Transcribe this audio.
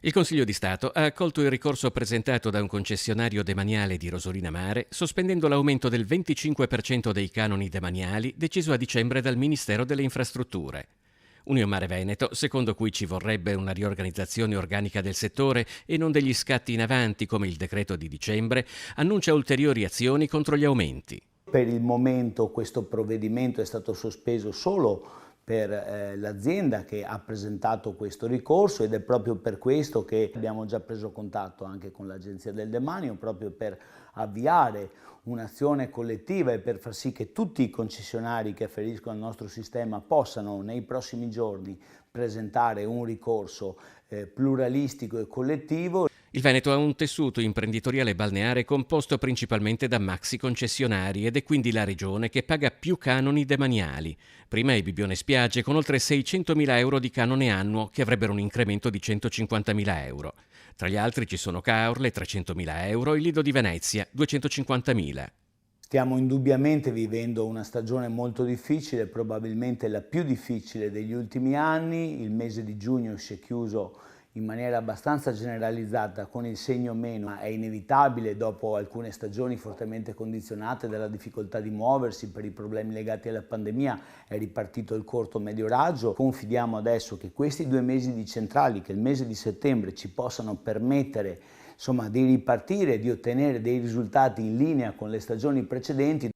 Il Consiglio di Stato ha accolto il ricorso presentato da un concessionario demaniale di Rosolina Mare, sospendendo l'aumento del 25% dei canoni demaniali deciso a dicembre dal Ministero delle Infrastrutture. Union Mare Veneto, secondo cui ci vorrebbe una riorganizzazione organica del settore e non degli scatti in avanti come il decreto di dicembre, annuncia ulteriori azioni contro gli aumenti. Per il momento questo provvedimento è stato sospeso solo per l'azienda che ha presentato questo ricorso ed è proprio per questo che abbiamo già preso contatto anche con l'Agenzia del Demanio, proprio per avviare un'azione collettiva e per far sì che tutti i concessionari che afferiscono al nostro sistema possano nei prossimi giorni presentare un ricorso pluralistico e collettivo. Il Veneto ha un tessuto imprenditoriale balneare composto principalmente da maxi concessionari ed è quindi la regione che paga più canoni demaniali. Prima i Bibbione Spiagge con oltre 600.000 euro di canone annuo che avrebbero un incremento di 150.000 euro. Tra gli altri ci sono Caorle, 300.000 euro, e il Lido di Venezia, 250.000. Stiamo indubbiamente vivendo una stagione molto difficile, probabilmente la più difficile degli ultimi anni. Il mese di giugno si è chiuso in maniera abbastanza generalizzata con il segno meno, ma è inevitabile dopo alcune stagioni fortemente condizionate dalla difficoltà di muoversi per i problemi legati alla pandemia, è ripartito il corto medio raggio. Confidiamo adesso che questi 2 mesi di centrali, che il mese di settembre ci possano permettere di ripartire e di ottenere dei risultati in linea con le stagioni precedenti.